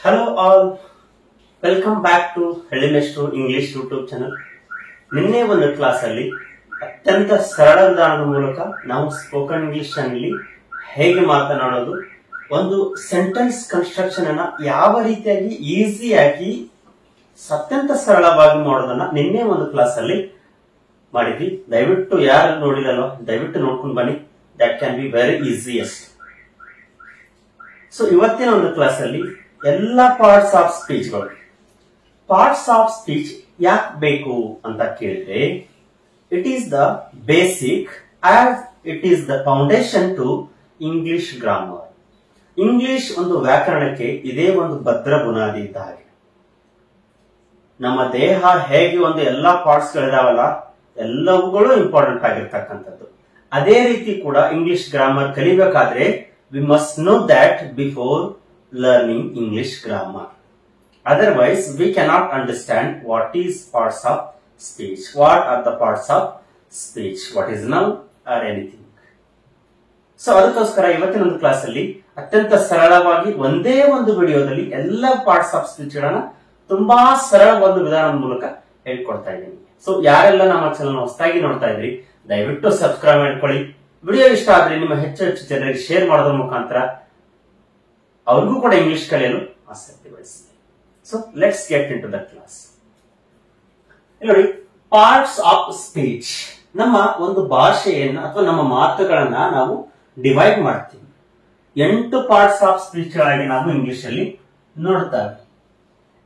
Hello all, welcome back to Hallimestru English YouTube channel. ನಿನ್ನೆ ಒಂದು class ಅಲ್ಲಿ ಅತ್ಯಂತ ಸರಳ ವಿಧಾನದ ಮೂಲಕ ನಾವು ಸ್ಪೋಕನ್ ಇಂಗ್ಲಿಷ್ ನಲ್ಲಿ ಹೇಗೆ ಮಾತನಾಡೋದು, ಒಂದು ಸೆಂಟೆನ್ಸ್ ಕನ್ಸ್ಟ್ರಕ್ಷನ್ ಅನ್ನ ಯಾವ ರೀತಿಯಾಗಿ ಈಸಿಯಾಗಿ ಅತ್ಯಂತ ಸರಳವಾಗಿ ಮಾಡೋದನ್ನ ನಿನ್ನೆ ಒಂದು ಕ್ಲಾಸ್ ಅಲ್ಲಿ ಮಾಡಿದ್ವಿ. ದಯವಿಟ್ಟು ಯಾರು ನೋಡಿರಲ್ವಾ ದಯವಿಟ್ಟು ನೋಡ್ಕೊಂಡು ಬನ್ನಿ. That can be very easiest. So ಇವತ್ತಿನ ಒಂದು ಕ್ಲಾಸ್ ಅಲ್ಲಿ ಎಲ್ಲ ಪಾರ್ಟ್ಸ್ ಆಫ್ ಸ್ಪೀಚ್ ಯಾಕೆ ಬೇಕು ಅಂತ ಕೇಳಿದ್ರೆ, it is the basic as it is the foundation to English grammar. English ಒಂದು ವ್ಯಾಕರಣಕ್ಕೆ ಇದೇ ಒಂದು ಭದ್ರ ಬುನಾದಿ ಇದ್ದ ಹಾಗೆ. ನಮ್ಮ ದೇಹ ಹೇಗೆ ಒಂದು ಎಲ್ಲಾ ಪಾರ್ಟ್ಸ್ ಗಳಿದಾವಲ್ಲ, ಎಲ್ಲವುಗಳು ಇಂಪಾರ್ಟೆಂಟ್ ಆಗಿರ್ತಕ್ಕಂಥದ್ದು. ಅದೇ ರೀತಿ ಕೂಡ ಇಂಗ್ಲಿಷ್ ಗ್ರಾಮರ್ ಕಲಿಬೇಕಾದ್ರೆ we must know that before learning English grammar. Otherwise, we cannot understand what is parts of speech. What are the parts of speech? What is noun or anything. So, ಅದಕ್ಕೋಸ್ಕರ ಇವತ್ತಿನ ಒಂದು class ಅಲ್ಲಿ ಅತ್ಯಂತ ಸರಳವಾಗಿ ಒಂದೇ ಒಂದು ವಿಡಿಯೋದಲ್ಲಿ ಎಲ್ಲ ಪಾರ್ಟ್ಸ್ ಆಫ್ ಸ್ಪೀಚ್ ಗಳನ್ನ ತುಂಬಾ ಸರಳ ಒಂದು ವಿಧಾನದ ಮೂಲಕ ಹೇಳ್ಕೊಡ್ತಾ ಇದ್ದೀನಿ. ಸೊ ಯಾರೆಲ್ಲ ನಮ್ಮ ಚಾನಲ್ ಹೊಸದಾಗಿ ನೋಡ್ತಾ ಇದ್ರಿ ದಯವಿಟ್ಟು ಸಬ್ಸ್ಕ್ರೈಬ್ ಮಾಡ್ಕೊಳ್ಳಿ. ವಿಡಿಯೋ ಇಷ್ಟ ಆದ್ರೆ ನಿಮ್ಮ ಹೆಚ್ಚು ಜನರಿಗೆ ಶೇರ್ ಮಾಡೋದ್ರ ಮುಖಾಂತರ ಅವ್ರಿಗೂ ಕೂಡ ಇಂಗ್ಲಿಷ್ ಕಲಿಯಲು ಆಸಕ್ತಿ ವಹಿಸಿ. So let's get into the class. ನೋಡಿ, ಪಾರ್ಟ್ಸ್ ಆಫ್ ಸ್ಪೀಚ್, ನಮ್ಮ ಒಂದು ಭಾಷೆಯನ್ನ ಅಥವಾ ನಮ್ಮ ಮಾತುಗಳನ್ನ ನಾವು ಡಿವೈಡ್ ಮಾಡ್ತೀವಿ. 8 ಪಾರ್ಟ್ಸ್ ಆಫ್ ಸ್ಪೀಚ್ ಗಳಾಗಿ ನಾವು ಇಂಗ್ಲಿಷ್ ಅಲ್ಲಿ ನೋಡ್ತೇವೆ.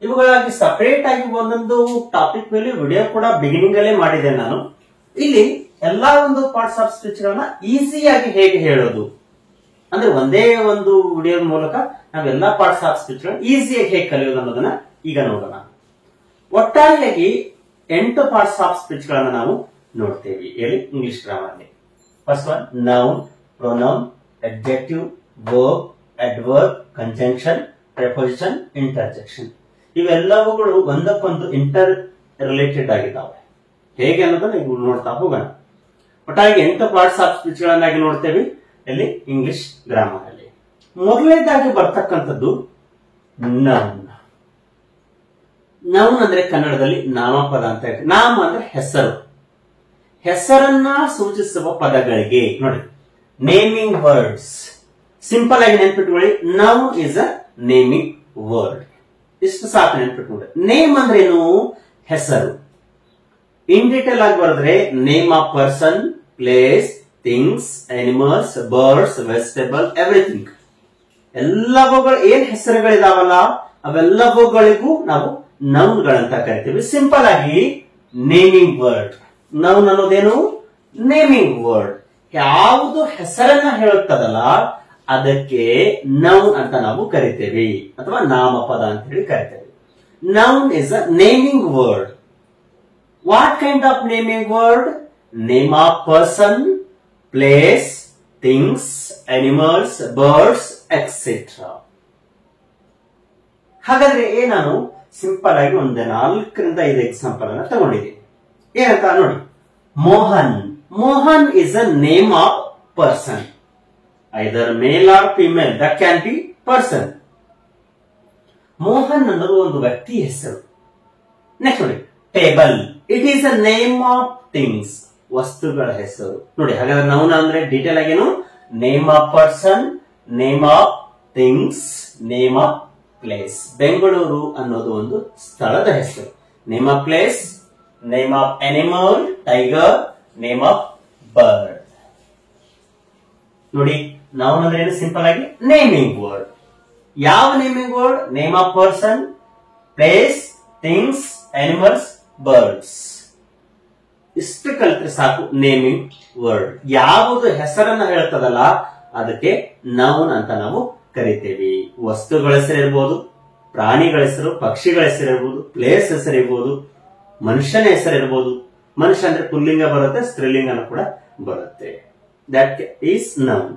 ಇವುಗಳಾಗಿ ಸಪರೇಟ್ ಆಗಿ ಒಂದೊಂದು ಟಾಪಿಕ್ ಮೇಲೆ ವಿಡಿಯೋ ಕೂಡ ಬಿಗಿನಿಂಗ್ ಅಲ್ಲೇ ಮಾಡಿದೆ ನಾನು. ಇಲ್ಲಿ ಎಲ್ಲಾ ಒಂದು ಪಾರ್ಟ್ಸ್ ಆಫ್ ಸ್ಪೀಚ್ ಗಳನ್ನ ಈಸಿಯಾಗಿ ಹೇಗೆ ಹೇಳೋದು ಅಂದ್ರೆ ಒಂದೇ ಒಂದು ವಿಡಿಯೋ ಮೂಲಕ ನಾವೆಲ್ಲಾ ಪಾರ್ಟ್ಸ್ ಆಫ್ ಸ್ಪೀಚ್ ಈಸಿಯಾಗಿ ಹೇಗೆ ಕಲಿಯೋದು ಅನ್ನೋದನ್ನ ಈಗ ನೋಡೋಣ. ಒಟ್ಟಾರೆಯಾಗಿ 8 ಪಾರ್ಟ್ಸ್ ಆಫ್ ಸ್ಪೀಚ್ ಗಳನ್ನ ನಾವು ನೋಡ್ತೇವೆ ಹೇಳಿ ಇಂಗ್ಲಿಷ್ ಗ್ರಾಮರ್ ನಲ್ಲಿ. First one noun, pronoun, adjective, verb, adverb, conjunction, preposition, interjection. ಇವೆಲ್ಲವುಗಳು ಒಂದಕ್ಕೊಂದು ಇಂಟರ್ ರಿಲೇಟೆಡ್ ಆಗಿದ್ದಾವೆ. ಹೇಗೆ ಅನ್ನೋದನ್ನ ನೀವು ನೋಡ್ತಾ ಹೋಗೋಣ. ಒಟ್ಟಾಗಿ 8 ಪಾರ್ಟ್ಸ್ ಆಫ್ ಸ್ಪೀಚ್ ಗಳನ್ನಾಗಿ ನೋಡ್ತೇವೆ ಇಲ್ಲಿ ಇಂಗ್ಲಿಷ್ ಗ್ರಾಮರ್ ಅಲ್ಲಿ. ಮೊದಲನೇದಾಗಿ ಬರ್ತಕ್ಕಂಥದ್ದು ನೌನ್. ನೌನ್ ಅಂದ್ರೆ ಕನ್ನಡದಲ್ಲಿ ನಾಮಪದ ಅಂತ ಹೇಳ್ತೀವಿ. ನಾಮ ಅಂದ್ರೆ ಹೆಸರು, ಹೆಸರನ್ನ ಸೂಚಿಸುವ ಪದಗಳಿಗೆ ನೋಡಿ ನೇಮಿಂಗ್ ವರ್ಡ್ಸ್. ಸಿಂಪಲ್ ಆಗಿ ನೆನ್ಪಿಟ್ಕೊಳ್ಳಿ, noun is a naming word. ಇಷ್ಟು ಸಾಕು ನೆನ್ಪಿಟ್ಕೊಳ್ಳಿ. ನೇಮ್ ಅಂದ್ರೆ ಏನು? ಹೆಸರು. ಇನ್ ಡೀಟೇಲ್ ಆಗಿ ಬರೆದ್ರೆ name of person, place, things, animals, birds, vegetable, everything. ಎಲ್ಲವುಗಳು ಏನ್ ಹೆಸರುಗಳಿದಾವಲ್ಲ ಅವೆಲ್ಲವುಗಳಿಗೂ ನಾವು ನೌನ್ ಗಳಂತ ಕರಿತೀವಿ. ಸಿಂಪಲ್ ಆಗಿ ನೇಮಿಂಗ್ ವರ್ಡ್. ನೌನ್ ಅನ್ನೋದೇನು? Naming word. ಯಾವುದು ಹೆಸರನ್ನ ಹೇಳುತ್ತದಲ್ಲ ಅದಕ್ಕೆ ನೌನ್ ಅಂತ ನಾವು ಕರಿತೇವೆ ಅಥವಾ ನಾಮಪದ ಅಂತ ಹೇಳಿ ಕರಿತೇವೆ. Noun is a naming word. What kind of naming word? Name of person, place, things, animals, birds, etcetera. ಹಾಗಾದ್ರೆ ನಾನು ಸಿಂಪಲ್ ಆಗಿ ಒಂದು 4 ರಿಂದ 5 ಎಕ್ಸಾಂಪಲ್ ಅನ್ನ ತಗೊಂಡಿದ್ದೀನಿ. ಏನಂತ ನೋಡಿ. Mohan. Mohan is a name of person, either male or female, that can be person. Mohan ಅನ್ನೋದು ಒಂದು ವ್ಯಕ್ತಿ ಹೆಸರು. ನೆಕ್ಸ್ಟ್ ನೋಡಿ, table. It is a name of things, ವಸ್ತುಗಳ ಹೆಸರು. ನೋಡಿ, ಹಾಗಾದ್ರೆ ನೌನ್ ಅಂದ್ರೆ ಡೀಟೇಲ್ ಆಗೇನು? Name of person, name of things, name of place. Bengaluru ಅನ್ನೋದು ಒಂದು ಸ್ಥಳದ ಹೆಸರು. Name of place, name of animal, tiger, name of bird. ನೋಡಿ, ನೌನ್ ಅಂದ್ರೆ ಏನು? ಸಿಂಪಲ್ ಆಗಿ ನೇಮಿಂಗ್ ವರ್ಡ್. ಯಾವ naming word? Name of person, place, things, animals, birds. ಇಷ್ಟು ಕಲಿತ್ರೆ ಸಾಕು ನೇಮಿಂಗ್ ವರ್ಡ್. ಯಾವುದು ಹೆಸರನ್ನ ಹೇಳ್ತದಲ್ಲ ಅದಕ್ಕೆ ನೌನ್ ಅಂತ ನಾವು ಕರಿತೇವೆ. ವಸ್ತುಗಳ ಹೆಸರು ಇರ್ಬೋದು, ಪ್ರಾಣಿಗಳ ಹೆಸರು, ಪಕ್ಷಿಗಳ ಹೆಸರು ಇರ್ಬೋದು, ಪ್ಲೇಸ್ ಹೆಸರು ಇರ್ಬೋದು, ಮನುಷ್ಯನ ಹೆಸರು ಇರ್ಬೋದು. ಮನುಷ್ಯ ಅಂದ್ರೆ ಪುಲ್ಲಿಂಗ ಬರುತ್ತೆ, ಸ್ತ್ರೀಲಿಂಗನ ಕೂಡ ಬರುತ್ತೆ. That is noun.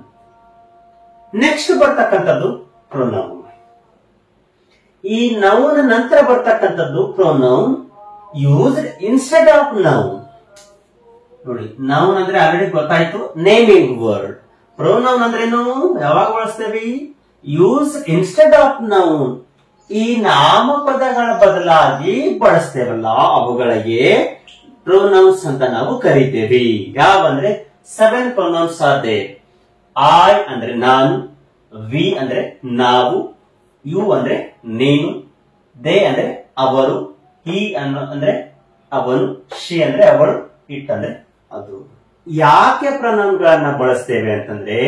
ನೆಕ್ಸ್ಟ್ ಬರ್ತಕ್ಕಂಥದ್ದು ಪ್ರೊನೌನ್. ಈ ನೌನ್ ನಂತರ ಬರ್ತಕ್ಕಂಥದ್ದು pronoun used instead of noun. ನೋಡಿ, ನೌನ್ ಅಂದ್ರೆ ಆಲ್ರೆಡಿ ಗೊತ್ತಾಯ್ತು, ನೇಮಿಂಗ್ ವರ್ಡ್. ಪ್ರೊನೌನ್ ಅಂದ್ರೆ ಏನು? ಯಾವಾಗ ಬಳಸ್ತೇವೆ? Use instead of noun. ಈ ನಾಮಪದಗಳ ಬದಲಾಗಿ ಬಳಸ್ತೇವಲ್ಲ ಅವುಗಳಿಗೆ ಪ್ರೊನೌನ್ಸ್ ಅಂತ ನಾವು ಕರಿತೇವೆ. ಯಾವಂದ್ರೆ 7 ಪ್ರೊನೌನ್ಸ್ ಆರ್ ದೇರ್. ಐ ಅಂದ್ರೆ ನಾನು, ವಿ ಅಂದ್ರೆ ನಾವು, ಯು ಅಂದ್ರೆ ನೀನು, ದೇ ಅಂದ್ರೆ ಅವರು, ಹಿ ಅಂದ್ರೆ ಅವನು, ಶಿ ಅಂದ್ರೆ ಅವಳು, ಇಟ್ ಅಂದ್ರೆ ಅದು. ಯಾಕೆ ಪ್ರೊನೌನ್ ಗಳನ್ನ ಬಳಸ್ತೇವೆ ಅಂತಂದ್ರೆ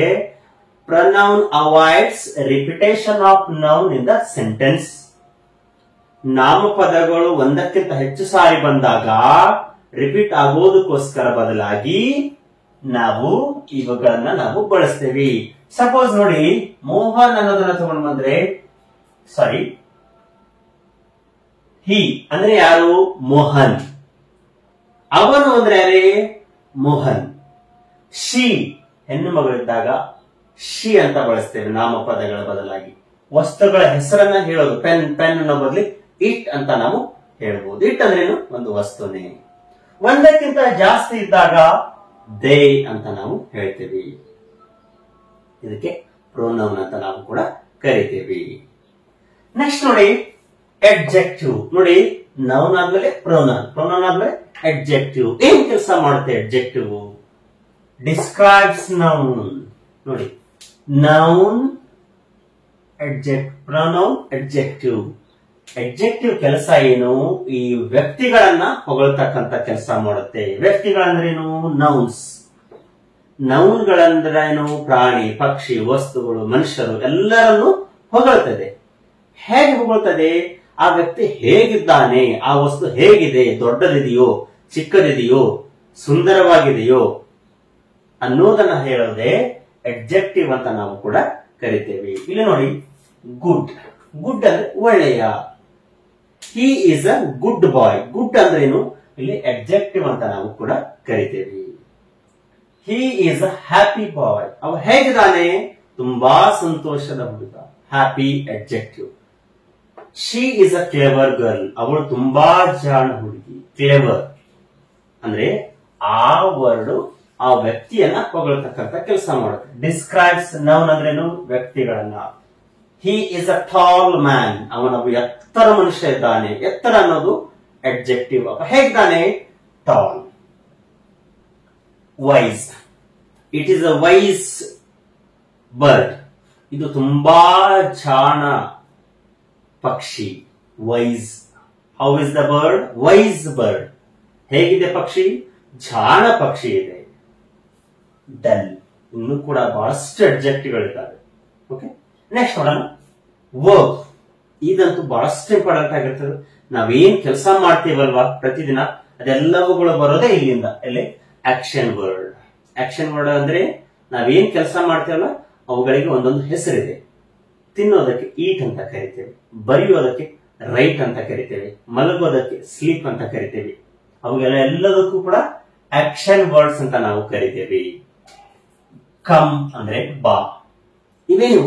pronoun avoids repetition of noun in the sentence. ನಾಮಪದಗಳು ಒಂದಕ್ಕಿಂತ ಹೆಚ್ಚು ಸಾರಿ ಬಂದಾಗ ರಿಪೀಟ್ ಆಗೋದಕ್ಕೋಸ್ಕರ ಬದಲಾಗಿ ನಾವು ಇವುಗಳನ್ನ ನಾವು ಬಳಸ್ತೇವೆ. ಸಪೋಸ್ ನೋಡಿ, ಮೋಹನ್ ಅನ್ನೋದನ್ನ ತಗೊಂಡು ಬಂದ್ರೆ ಸಾರಿ ಹಿ ಅಂದ್ರೆ ಯಾರು? ಮೋಹನ್. ಅವನು ಅಂದ್ರೆ ಯಾರೇ? ಮೋಹನ್. ಶಿ ಹೆಣ್ಣು ಮಗಳಿದ್ದಾಗ ಶಿ ಅಂತ ಬಳಸ್ತೇವೆ ನಾಮಪದಗಳ ಬದಲಾಗಿ. ವಸ್ತುಗಳ ಹೆಸರನ್ನ ಹೇಳೋದು ಪೆನ್ ಅನ್ನೋ ಬದಲಿ ಇಟ್ ಅಂತ ನಾವು ಹೇಳ್ಬೋದು. ಇಟ್ ಅಂದ್ರೇನು? ಒಂದು ವಸ್ತುನೇ. ಒಂದಕ್ಕಿಂತ ಜಾಸ್ತಿ ಇದ್ದಾಗ ದೇ ಅಂತ ನಾವು ಹೇಳ್ತೇವೆ. ಇದಕ್ಕೆ ಪ್ರೊನೌನ್ ಅಂತ ನಾವು ಕೂಡ ಕರಿತೇವೆ. ನೆಕ್ಸ್ಟ್ ನೋಡಿ, ಅಡ್ಜೆಕ್ಟಿವ್. ನೋಡಿ, ನೌನ್ ಆದ್ಮೇಲೆ ಪ್ರೊನೌನ್ ಆದ್ಮೇಲೆ ಅಡ್ಜೆಕ್ಟಿವ್. ಏನ್ ಕೆಲಸ ಮಾಡುತ್ತೆ ಅಡ್ಜೆಕ್ಟಿವ್? Describes noun. ನೋಡಿ, ನೌನ್ ಪ್ರೊನೌನ್ ಅಡ್ಜೆಕ್ಟಿವ್. ಅಡ್ಜೆಕ್ಟಿವ್ ಕೆಲಸ ಏನು? ಈ ವ್ಯಕ್ತಿಗಳನ್ನ ಹೊಗಳ್ತಕ್ಕಂತ ಕೆಲಸ ಮಾಡುತ್ತೆ. ವ್ಯಕ್ತಿಗಳಂದ್ರೇನು? ನೌನ್ಸ್. ನೌನ್ಗಳಂದ್ರೇನು? ಪ್ರಾಣಿ, ಪಕ್ಷಿ, ವಸ್ತುಗಳು, ಮನುಷ್ಯರು ಎಲ್ಲರನ್ನು ಹೊಗಳ್ತದೆ. ಹೇಗೆ ಹೊಗಳ್ತದೆ? ಆ ವ್ಯಕ್ತಿ ಹೇಗಿದ್ದಾನೆ, ಆ ವಸ್ತು ಹೇಗಿದೆ, ದೊಡ್ಡದಿದೆಯೋ, ಚಿಕ್ಕದಿದೆಯೋ, ಸುಂದರವಾಗಿದೆಯೋ ಅನ್ನೋದನ್ನ ಹೇಳೋದೇ ಅಡ್ಜೆಕ್ಟಿವ್ ಅಂತ ನಾವು ಕೂಡ ಕರಿತೇವೆ. ಇಲ್ಲಿ ನೋಡಿ, ಗುಡ್. ಗುಡ್ ಅಂದ್ರೆ ಒಳ್ಳೆಯ. He is a good boy. Good ಅಂದ್ರೇನು? ಇಲ್ಲಿ ಅಡ್ಜೆಕ್ಟಿವ್ ಅಂತ ನಾವು ಕೂಡ ಕರಿತೇವೆ. He is a happy boy. ಅವ ಹೇಗಿದ್ದಾನೆ? ತುಂಬಾ ಸಂತೋಷದ ಹುಡುಗ. Happy adjective. She is a clever girl. ಅವಳು ತುಂಬಾ ಜಾಣ ಹುಡುಗಿ. ಕ್ಲೇವರ್ ಅಂದ್ರೆ ಆ ವರ್ಡ್ ಆ ವ್ಯಕ್ತಿಯನ್ನ ಹೊಗಳ್ತಕ್ಕಂತ ಕೆಲಸ ಮಾಡುತ್ತೆ. ಡಿಸ್ಕ್ರೈಬ್ಸ್ ನೌನ್ ಅಂದ್ರೇನು? ವ್ಯಕ್ತಿಗಳನ್ನ. He is a tall man. ಅವನೊಬ್ಬ ಎತ್ತರ ಮನುಷ್ಯ ಇದ್ದಾನೆ. ಎತ್ತರ ಅನ್ನೋದು ಅಡ್ಜೆಕ್ಟಿವ್. ಹೇಗಿದ್ದಾನೆ? Tall. Wise. It is a wise bird. ಇದು ತುಂಬಾ ಜಾಣ ಪಕ್ಷಿ. Wise. How is the bird? Wise bird. ಹೇಗಿದೆ ಪಕ್ಷಿ? ಜಾಣ ಪಕ್ಷಿ ಇದೆ. ಡಲ್. ಇನ್ನು ಕೂಡ ಬಹಳಷ್ಟು ಅಡ್ಜೆಕ್ಟಿವ್ಗಳಿದ್ದಾವೆ. ಓಕೆ, ನೆಕ್ಸ್ಟ್ ನೋಡೋಣ. ವರ್ಕ್. ಇದಂತೂ ಬಹಳಷ್ಟು ಇಂಪಾರ್ಟೆಂಟ್ ಆಗಿರ್ತದೆ. ನಾವೇನ್ ಕೆಲಸ ಮಾಡ್ತೀವಲ್ವಾ ಪ್ರತಿದಿನ, ಅದೆಲ್ಲವುಗಳು ಬರೋದೇ ಇಲ್ಲಿಂದ. ಇಲ್ಲಿ ಆಕ್ಷನ್ ವರ್ಡ್. ಆಕ್ಷನ್ ವರ್ಡ್ ಅಂದ್ರೆ ನಾವೇನ್ ಕೆಲಸ ಮಾಡ್ತೀವಲ್ಲ ಅವುಗಳಿಗೆ ಒಂದೊಂದು ಹೆಸರಿದೆ. ತಿನ್ನೋದಕ್ಕೆ ಈಟ್ ಅಂತ ಕರಿತೇವೆ, ಬರೆಯೋದಕ್ಕೆ ರೈಟ್ ಅಂತ ಕರಿತೇವೆ, ಮಲಗೋದಕ್ಕೆ ಸ್ಲೀಪ್ ಅಂತ ಕರಿತೇವೆ. ಅವುಗೆಲ್ಲ ಎಲ್ಲದಕ್ಕೂ ಕೂಡ ಆಕ್ಷನ್ ವರ್ಡ್ಸ್ ಅಂತ ನಾವು ಕರಿತೇವೆ. ಕಮ್ ಅಂದ್ರೆ ಬಾ. ಇವೇನು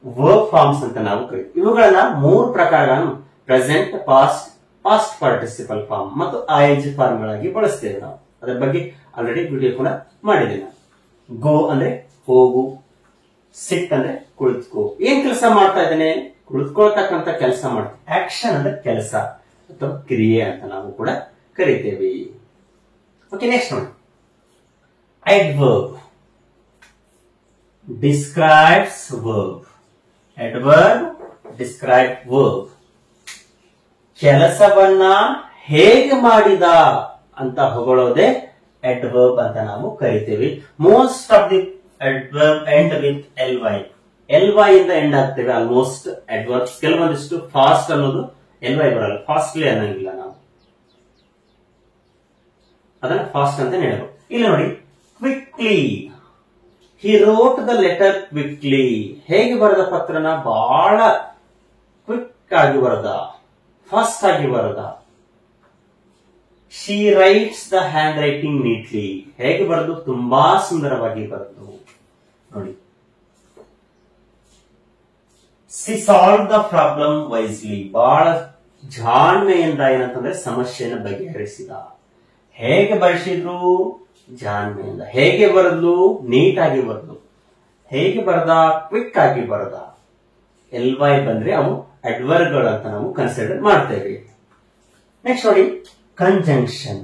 ವರ್ಕ್ ಫಾರ್ಮ್ಸ್ ಅಂತ ನಾವು ಕರಿತೀವಿ. ಇವುಗಳನ್ನ 3 ಪ್ರಕಾರಗಳನ್ನು ಪ್ರೆಸೆಂಟ್, ಪಾಸ್ಟ್ ಪಾರ್ಟಿಸಿಪಲ್ ಫಾರ್ಮ್ ಮತ್ತು ಐಎನ್ಜಿ ಫಾರ್ಮ್ ಗಳಾಗಿ ಬಳಸ್ತೇವೆ ನಾವು. ಅದರ ಬಗ್ಗೆ ಆಲ್ರೆಡಿ ವಿಡಿಯೋ ಕೂಡ ಮಾಡಿದ್ದೇನೆ ನಾನು. ಗೋ ಅಂದ್ರೆ ಹೋಗು, ಸಿಟ್ ಅಂದ್ರೆ ಕುಳಿತುಕೋ. ಏನ್ ಕೆಲಸ ಮಾಡ್ತಾ ಇದ್ದೇನೆ? ಕುಳಿತುಕೊಳ್ತಕ್ಕಂತ ಕೆಲಸ ಮಾಡ್ತೀವಿ. ಆಕ್ಷನ್ ಅಂದ್ರೆ ಕೆಲಸ ಅಥವಾ ಕ್ರಿಯೆ ಅಂತ ನಾವು ಕೂಡ ಕರಿತೇವೆ. ಓಕೆ, ನೆಕ್ಸ್ಟ್ ನೋಡಿ. adverb describes verb. adverb describe verb. ಕೆಲಸವನ್ನ ಹೇಗೆ ಮಾಡಿದ ಅಂತ ಹೊಗಳೋದೆ adverb ಅಂತ ನಾವು ಕರಿತೇವೆ. Most of the adverb end with ly. ly ಇಂದ ಎಂಡ್ ಆಗ್ತೇವೆ ಆಲ್ಮೋಸ್ಟ್ adverbs. ಕೆಲವೊಂದಿಷ್ಟು ಫಾಸ್ಟ್ ಅನ್ನೋದು ly ಬರಲ್ಲ. ಫಾಸ್ಟ್ಲಿ ಅನ್ನಂಗಿಲ್ಲ ನಾವು, ಅದನ್ನ ಫಾಸ್ಟ್ ಅಂತ ಹೇಳ್ಬೇಕು. ಇಲ್ಲಿ ನೋಡಿ, quickly. He wrote the letter quickly. ಹೇಗೆ ಬರೆದ ಪತ್ರನ? ಬಹಳ ಕ್ವಿಕ್ ಆಗಿ ಬರೆದ, ಫಾಸ್ಟ್ ಆಗಿ ಬರೆದ. She writes the hand writing neatly. ಹೇಗೆ ಬರೆದು? ತುಂಬಾ ಸುಂದರವಾಗಿ ಬರೆದು. ನೋಡಿ, C solve the problem wisely. ಬಹಳ ಜಾಣ್ಮೆಯಿಂದ ಏನಂತಂದ್ರೆ ಸಮಸ್ಯೆಯನ್ನು ಬಗೆಹರಿಸಿದ. ಹೇಗೆ ಬರೆಸಿದ್ರು? ಜಾಣ್ಮೆಯಿಂದ. ಹೇಗೆ ಬರೆದ್ಲು? ನೀಟಾಗಿ ಬರೆದ್ಲು. ಹೇಗೆ ಬರೆದ? ಕ್ವಿಕ್ ಆಗಿ ಬರೆದ. ly ಬಂದ್ರೆ ಅವು ಅಡ್ವರ್ಬ್ಗಳು ಅಂತ ನಾವು ಕನ್ಸಿಡರ್ ಮಾಡ್ತೇವೆ. ನೆಕ್ಸ್ಟ್ ನೋಡಿ ಕಂಜಂಕ್ಷನ್.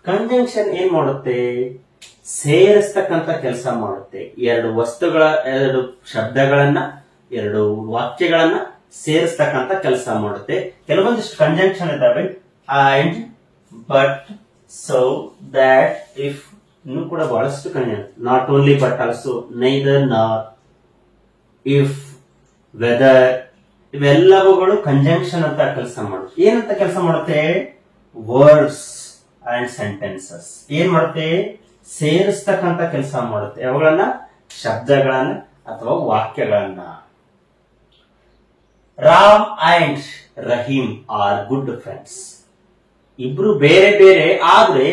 ಕಂಜಂಕ್ಷನ್ ಏನ್ ಮಾಡುತ್ತೆ? ಸೇರಿಸ್ತಕ್ಕಂತ ಕೆಲಸ ಮಾಡುತ್ತೆ. ಎರಡು ವಸ್ತುಗಳ, ಎರಡು ಶಬ್ದಗಳನ್ನ, ಎರಡು ವಾಕ್ಯಗಳನ್ನ ಸೇರಿಸ್ತಕ್ಕಂತ ಕೆಲಸ ಮಾಡುತ್ತೆ. ಕೆಲವೊಂದಿಷ್ಟು ಕಂಜಂಕ್ಷನ್ ಇದ್ದಾವೆ. And, but, so, that, if, ಇನ್ನು ಕೂಡ ಬಹಳಷ್ಟು conjunction. Not only but also, neither, not, if, whether, ಇವೆಲ್ಲವುಗಳು ಕಂಜಂಕ್ಷನ್ ಅಂತ ಕೆಲಸ ಮಾಡುತ್ತೆ. ಏನಂತ ಕೆಲಸ ಮಾಡುತ್ತೆ? ವರ್ಡ್ಸ್ ಅಂಡ್ ಸೆಂಟೆನ್ಸಸ್ ಏನ್ ಮಾಡುತ್ತೆ? ಸೇರಿಸ್ತಕ್ಕಂತ ಕೆಲಸ ಮಾಡುತ್ತೆ. ಅವುಗಳನ್ನ, ಶಬ್ದಗಳನ್ನ ಅಥವಾ ವಾಕ್ಯಗಳನ್ನ. Ram and Rahim are good friends. ಇಬ್ರು ಬೇರೆ ಬೇರೆ ಆದ್ರೆ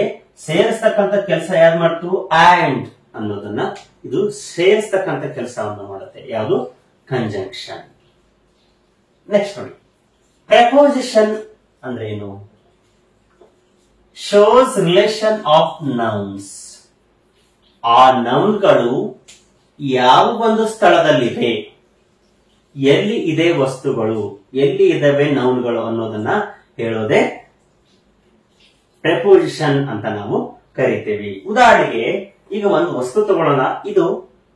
ಸೇರಿಸ್ತಕ್ಕಂತ ಕೆಲಸ ಯಾವ್ದು ಮಾಡ್ತು? ಅಂಡ್ ಅನ್ನೋದನ್ನ ಇದು ಸೇರಿಸ್ತಕ್ಕಂತ ಕೆಲಸವನ್ನು ಮಾಡುತ್ತೆ. ಯಾವುದು? ಕಂಜಂಕ್ಷನ್. ನೆಕ್ಸ್ಟ್ ನೋಡಿ ಪ್ರಪೋಸಿಷನ್ ಅಂದ್ರೆ ಏನು? Shows relation of nouns. ಆ ನೌನ್ಗಳು ಯಾವ ಒಂದು ಸ್ಥಳದಲ್ಲಿವೆ, ಎಲ್ಲಿ ಇದೆ ವಸ್ತುಗಳು, ಎಲ್ಲಿ ಇದಾವೆ ನೌನ್ಗಳು ಅನ್ನೋದನ್ನ ಹೇಳೋದೇ ಪ್ರಪೋಸಿಷನ್ ಅಂತ ನಾವು ಕರಿತೇವೆ. ಉದಾಹರಣೆಗೆ ಈಗ ಒಂದು ವಸ್ತು ತಗೊಳ್ಳೋಣ. ಇದು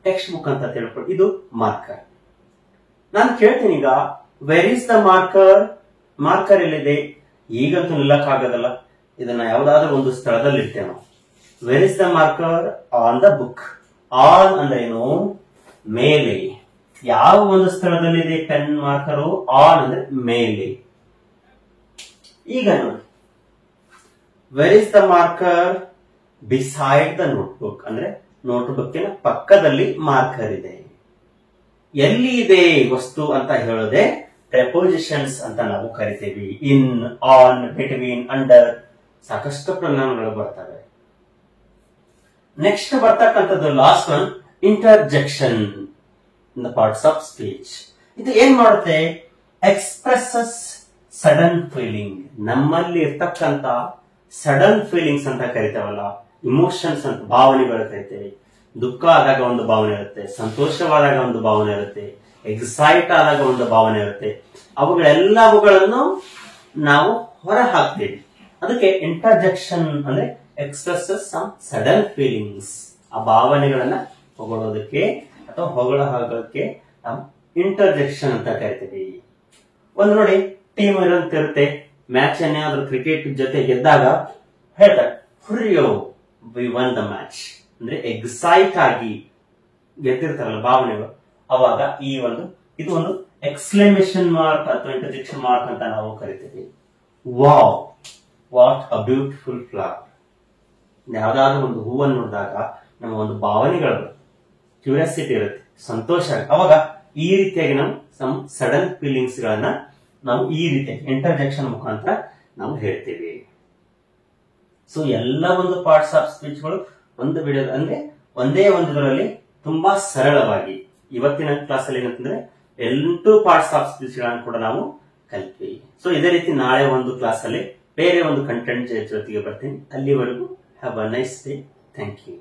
ಟೆಕ್ಸ್ಟ್ ಬುಕ್ ಅಂತ ತಿಳ್ಕೊಂಡು, ಇದು ಮಾರ್ಕರ್. ನಾನು ಕೇಳ್ತೀನಿ ಈಗ, where is the marker? Marker ಎಲ್ಲಿದೆ? ಈಗಂತೂ ನಿಲ್ಲಕ್ಕಾಗದಲ್ಲ. ಇದನ್ನ ಯಾವುದಾದ್ರೂ ಒಂದು ಸ್ಥಳದಲ್ಲಿ ಇರ್ತೇವೆ ನಾವು. Where is the marker? On the book. On ಅಂದ್ರೆ ಏನು? ಮೇಲೆ. ಯಾವ ಒಂದು ಸ್ಥಳದಲ್ಲಿದೆ ಪೆನ್ ಮಾರ್ಕರು? ಆನ್ ಅಂದ್ರೆ ಮೇಲೆ. ಈಗ ನೋಡಿ, where is the marker? Beside the notebook ಅಂದ್ರೆ ನೋಟ್ಬುಕ್ಕಿನ ಪಕ್ಕದಲ್ಲಿ ಮಾರ್ಕರ್ ಇದೆ. ಎಲ್ಲಿ ಇದೆ ವಸ್ತು ಅಂತ ಹೇಳೋದೆ ಪ್ರಪೋಸಿಷನ್ಸ್ ಅಂತ ನಾವು ಕರಿತೇವೆ. ಇನ್, ಆನ್, ಬಿಟ್ವೀನ್, ಅಂಡರ್, ಸಾಕಷ್ಟು ಪ್ರೊನೌನ್ಗಳು ಬರ್ತವೆ. ನೆಕ್ಸ್ಟ್ ಬರ್ತಕ್ಕಂಥದ್ದು last one, interjection in the parts of speech. ಇದು ಏನ್ ಮಾಡುತ್ತೆ? Expresses sudden feeling. ನಮ್ಮಲ್ಲಿ ಇರ್ತಕ್ಕಂತ ಸಡನ್ ಫೀಲಿಂಗ್ಸ್ ಅಂತ ಕರಿತೇವಲ್ಲ, ಇಮೋಷನ್ಸ್ ಅಂತ, ಭಾವನೆಗಳು ಕರಿತೇವೆ. ದುಃಖ ಆದಾಗ ಒಂದು ಭಾವನೆ ಇರುತ್ತೆ, ಸಂತೋಷವಾದಾಗ ಒಂದು ಭಾವನೆ ಇರುತ್ತೆ, ಎಕ್ಸೈಟ್ ಆದಾಗ ಒಂದು ಭಾವನೆ ಇರುತ್ತೆ. ಅವುಗಳೆಲ್ಲವುಗಳನ್ನು ನಾವು ಹೊರ ಹಾಕ್ತೇವೆ. ಅದಕ್ಕೆ ಇಂಟರ್ಜೆಕ್ಷನ್ ಅಂದ್ರೆ ಎಕ್ಸ್ಪ್ರೆಸಸ್ ಸಮ್ ಸಡನ್ ಫೀಲಿಂಗ್ಸ್. ಆ ಭಾವನೆಗಳನ್ನ ಹೊಗಳೋದಕ್ಕೆ ಅಥವಾ ಹೊಗಳಕ್ಕೆ ನಾವು ಇಂಟರ್ಜೆಕ್ಷನ್ ಅಂತ ಕರಿತೀವಿ. ಒಂದು ನೋಡಿ, ಟೀಮ್ ಇರುತ್ತೆ, ಮ್ಯಾಚ್ ಏನಾದ್ರೂ ಕ್ರಿಕೆಟ್ ಜೊತೆ ಗೆದ್ದಾಗ ಹೇಳ್ತಾರೆ, ಹುರಿಯೋ ವಿ ವನ್ ದ ಮ್ಯಾಚ್ ಅಂದ್ರೆ ಎಕ್ಸೈಟ್ ಆಗಿ ಗೆದ್ದಿರ್ತಾರಲ್ಲ ಭಾವನೆಗಳು. ಅವಾಗ ಇದು ಒಂದು ಎಕ್ಸ್ಕ್ಲೇಮೇಷನ್ ಮಾರ್ಕ್ ಅಥವಾ ಇಂಟರ್ಜೆಕ್ಷನ್ ಮಾರ್ಕ್ ಅಂತ ನಾವು ಕರಿತೀವಿ. Wow, what a beautiful flower. ಯಾವ್ದಾದ್ರು ಒಂದು ಹೂವನ್ನು ನೋಡಿದಾಗ ನಮ್ಮ ಒಂದು ಭಾವನೆಗಳು, ಕ್ಯೂರಿಯಾಸಿಟಿ ಇರುತ್ತೆ, ಸಂತೋಷ. ಅವಾಗ ಈ ರೀತಿಯಾಗಿ ನಾವು ಸಮ್ ಸಡನ್ ಫೀಲಿಂಗ್ಸ್ ಗಳನ್ನ ನಾವು ಈ ರೀತಿಯಾಗಿ ಇಂಟರ್ಜೆಕ್ಷನ್ ಮುಖಾಂತರ ನಾವು ಹೇಳ್ತೇವೆ. ಸೊ ಎಲ್ಲ ಒಂದು ಪಾರ್ಟ್ಸ್ ಆಫ್ ಸ್ಪೀಚ್ಗಳು ಒಂದು ವಿಡಿಯೋ ಅಂದ್ರೆ ಒಂದೇ ಒಂದರಲ್ಲಿ ತುಂಬಾ ಸರಳವಾಗಿ ಇವತ್ತಿನ ಕ್ಲಾಸ್ ಅಲ್ಲಿ ಏನಂತಂದ್ರೆ 8 ಪಾರ್ಟ್ಸ್ ಆಫ್ ಸ್ಪೀಚ್ ಗಳನ್ನು ಕೂಡ ನಾವು ಕಲಿತೀವಿ. ಸೊ ಇದೇ ರೀತಿ ನಾಳೆ ಒಂದು ಕ್ಲಾಸ್ ಅಲ್ಲಿ ಬೇರೆ ಒಂದು ಕಂಟೆಂಟ್ ಜೊತೆಗೆ ಬರ್ತೀನಿ. ಅಲ್ಲಿವರೆಗೂ have a nice day. Thank you.